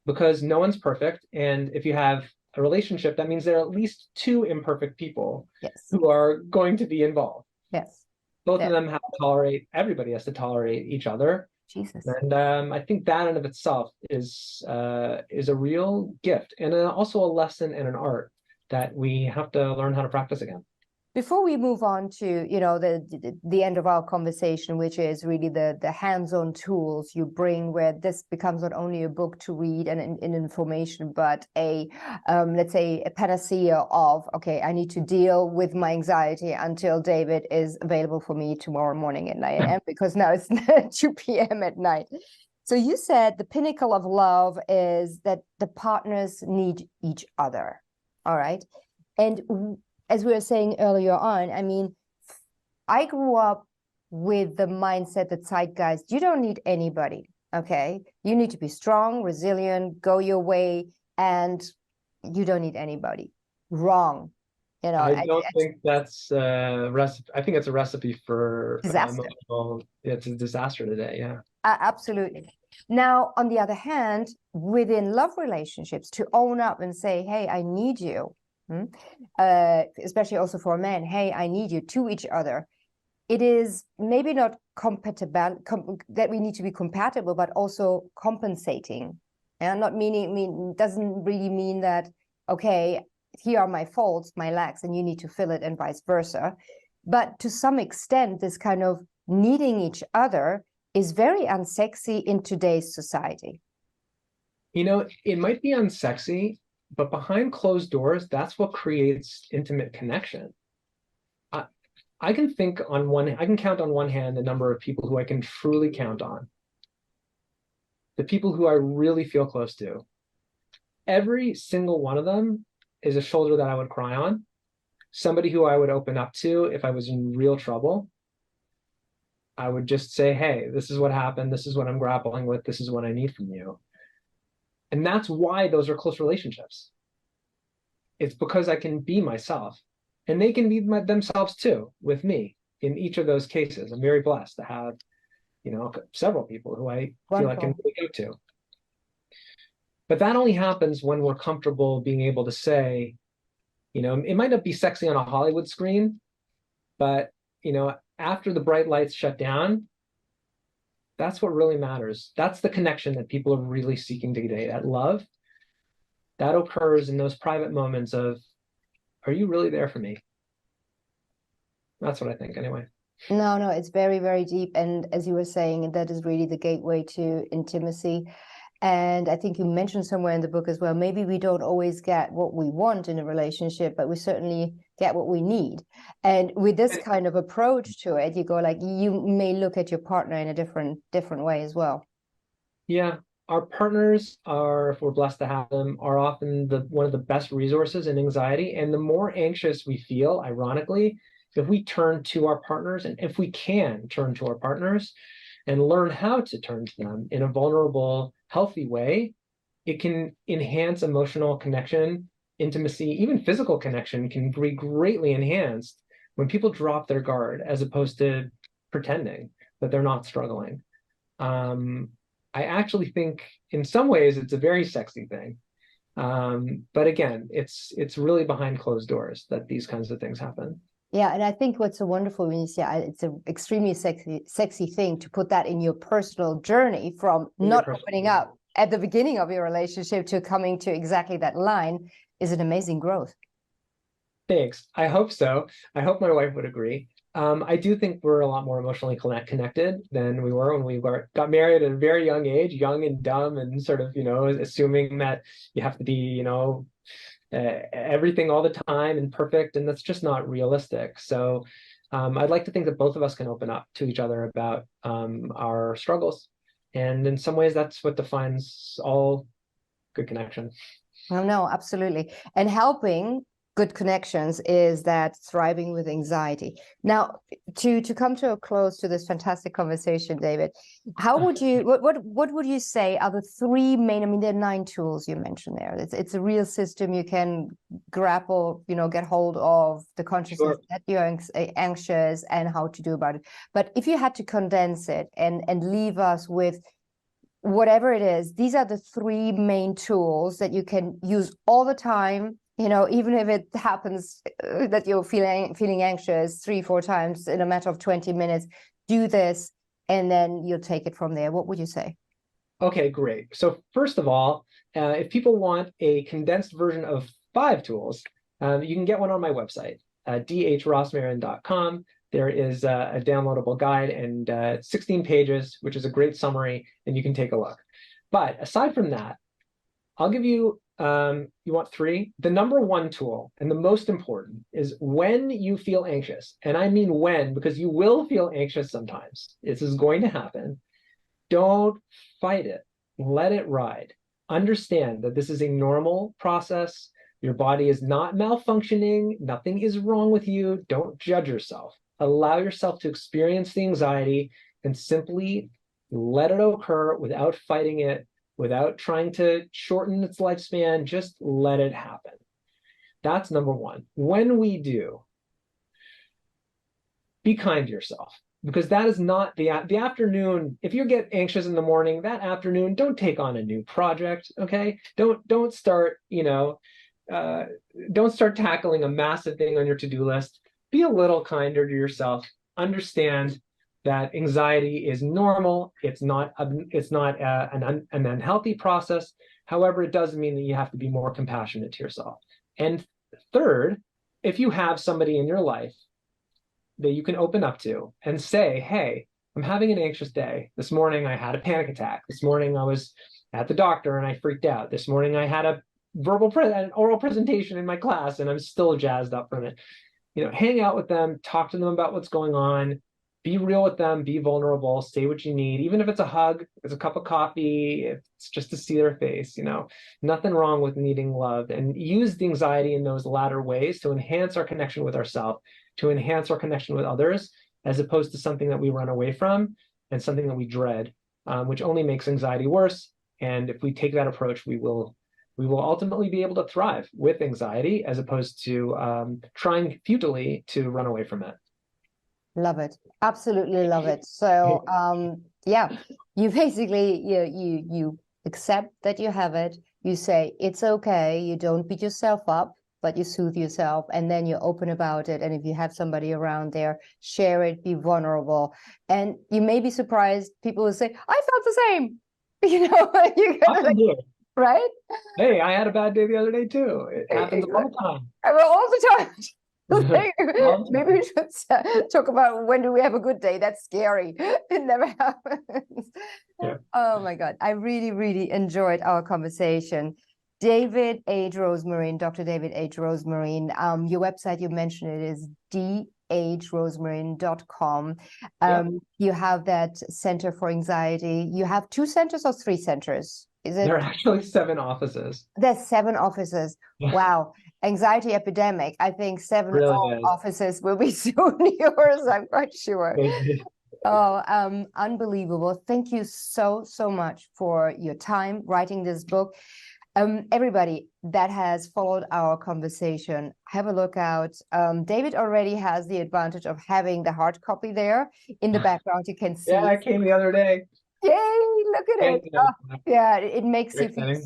because no one's perfect. And if you have a relationship, that means there are at least two imperfect people Yes. who are going to be involved. Yes. Both Yeah. of them have to tolerate, everybody has to tolerate each other. Jesus. And I think that in of itself is a real gift, and also a lesson and an art that we have to learn how to practice again. Before we move on to, you know, the end of our conversation, which is really the hands-on tools you bring, where this becomes not only a book to read and information, but a let's say a panacea of, okay, I need to deal with my anxiety until David is available for me tomorrow morning at 9 a.m. because now it's 2 p.m. at night. So you said the pinnacle of love is that the partners need each other. All right. And as we were saying earlier on, I mean, I grew up with the mindset, the zeitgeist, you don't need anybody, okay? You need to be strong, resilient, go your way, and you don't need anybody. Wrong. You know, I don't think that's a recipe. I think it's a recipe for disaster. It's a disaster today, yeah. Absolutely. Now, on the other hand, within love relationships, to own up and say, hey, I need you, especially also for men, hey, I need you, to each other. It is maybe not compatible, that we need to be compatible, but also compensating. And not doesn't really mean that, okay, here are my faults, my lacks, and you need to fill it, and vice versa. But to some extent, this kind of needing each other is very unsexy in today's society. You know, it might be unsexy, but behind closed doors, that's what creates intimate connection. I can count on one hand the number of people who I can truly count on. The people who I really feel close to. Every single one of them is a shoulder that I would cry on, somebody who I would open up to if I was in real trouble. I would just say, hey, this is what happened. This is what I'm grappling with. This is what I need from you. And that's why those are close relationships. It's because I can be myself, and they can be themselves too with me in each of those cases. I'm very blessed to have, you know, several people who I feel I can really go to. But that only happens when we're comfortable being able to say, you know, it might not be sexy on a Hollywood screen, but, you know, after the bright lights shut down, that's what really matters. That's the connection that people are really seeking today, that love. That occurs in those private moments of, are you really there for me? That's what I think anyway. No, it's very, very deep. And as you were saying, that is really the gateway to intimacy. And I think you mentioned somewhere in the book as well, maybe we don't always get what we want in a relationship, but we certainly get what we need. And with this kind of approach to it, you go like, you may look at your partner in a different way as well. Yeah, our partners are, if we're blessed to have them, are often one of the best resources in anxiety. And the more anxious we feel, ironically, if we turn to our partners, and if we can turn to our partners and learn how to turn to them in a vulnerable, healthy way, it can enhance emotional connection, intimacy, even physical connection can be greatly enhanced when people drop their guard as opposed to pretending that they're not struggling. I actually think in some ways it's a very sexy thing. But again, it's really behind closed doors that these kinds of things happen. Yeah, and I think what's so wonderful when you say it's an extremely sexy thing to put that in your personal journey from not opening up at the beginning of your relationship to coming to exactly that line is an amazing growth. Thanks. I hope so. I hope my wife would agree. I do think we're a lot more emotionally connected than we were when we got married at a very young age, young and dumb, and sort of, you know, assuming that you have to be, you know, everything all the time and perfect, and that's just not realistic. So I'd like to think that both of us can open up to each other about our struggles, and in some ways that's what defines all good connection. Oh, no, absolutely. And helping good connections is that thriving with anxiety. Now, to come to a close to this fantastic conversation, David, how would you what would you say are the three main? I mean, there are 9 tools you mentioned there. It's a real system you can grapple, get hold of the consciousness that you're anxious and how to do about it. But if you had to condense it and leave us with whatever it is, these are the 3 main tools that you can use all the time. Even if it happens that you're feeling anxious 3-4 times in a matter of 20 minutes, do this, and then you'll take it from there. What would you say? Okay, great. So first of all, if people want a condensed version of 5 tools, you can get one on my website, dhrosmarin.com. There is a downloadable guide and 16 pages, which is a great summary, and you can take a look. But aside from that, I'll give you, you want 3? The number 1 tool, and the most important, is when you feel anxious. And I mean when, because you will feel anxious sometimes. This is going to happen. Don't fight it. Let it ride. Understand that this is a normal process. Your body is not malfunctioning. Nothing is wrong with you. Don't judge yourself. Allow yourself to experience the anxiety and simply let it occur without fighting it, without trying to shorten its lifespan. Just let it happen. That's number 1. When we do, be kind to yourself, because that is not the afternoon. If you get anxious in the morning, that afternoon, don't take on a new project. Okay, don't start don't start tackling a massive thing on your to-do list. Be a little kinder to yourself. Understand that anxiety is normal. It's not an unhealthy process. However, it does mean that you have to be more compassionate to yourself. And third, if you have somebody in your life that you can open up to and say, hey, I'm having an anxious day. This morning I had a panic attack. This morning I was at the doctor and I freaked out. This morning I had an oral presentation in my class and I'm still jazzed up from it. Hang out with them, talk to them about what's going on, be real with them, be vulnerable, say what you need, even if it's a hug, if it's a cup of coffee, if it's just to see their face. Nothing wrong with needing love, and use the anxiety in those latter ways to enhance our connection with ourselves, to enhance our connection with others, as opposed to something that we run away from and something that we dread, which only makes anxiety worse. And if we take that approach, we will ultimately be able to thrive with anxiety, as opposed to trying futilely to run away from it. Love it. Absolutely love it. So, yeah, you basically, you accept that you have it. You say, it's okay. You don't beat yourself up, but you soothe yourself, and then you're open about it. And if you have somebody around there, share it, be vulnerable. And you may be surprised. People will say, I felt the same. You're gonna right? Hey, I had a bad day the other day too. It happens all the time. All the time. Maybe we should talk about when do we have a good day. That's scary. It never happens. Yeah. Oh my God. I really, really enjoyed our conversation. David H. Rosmarin, Dr. David H. Rosmarin. Your website, you mentioned it, is dhrosmarin.com. You have that Center for Anxiety. You have 2 centers or 3 centers? There are actually 7 offices. There's 7 offices. Wow. Anxiety epidemic. I think 7 really offices will be soon yours, I'm quite sure. Oh, unbelievable. Thank you so much for your time writing this book. Everybody that has followed our conversation, have a look out. David already has the advantage of having the hard copy there in the background. You can see. Yeah, I came the other day. Yay, look at it. Oh, yeah, it makes you feel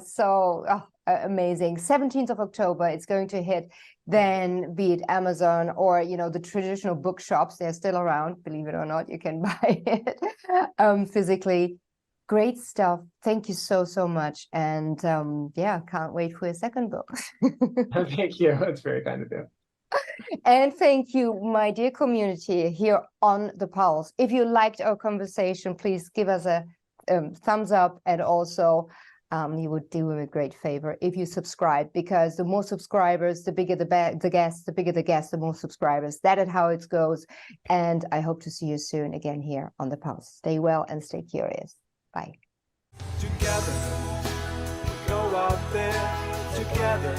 so amazing. 17th of October, it's going to hit. Then be it Amazon or, the traditional bookshops, they're still around, believe it or not, you can buy it physically. Great stuff. Thank you so much. And yeah, can't wait for a second book. Thank you. That's very kind of you. And thank you, my dear community here on The Pulse. If you liked our conversation, please give us a thumbs up, and also you would do me a great favor if you subscribe, because the more subscribers, the bigger the guests, the bigger the guests, the more subscribers. That is how it goes. And I hope to see you soon again here on The Pulse. Stay well and stay curious. Bye. Together, we go out there together.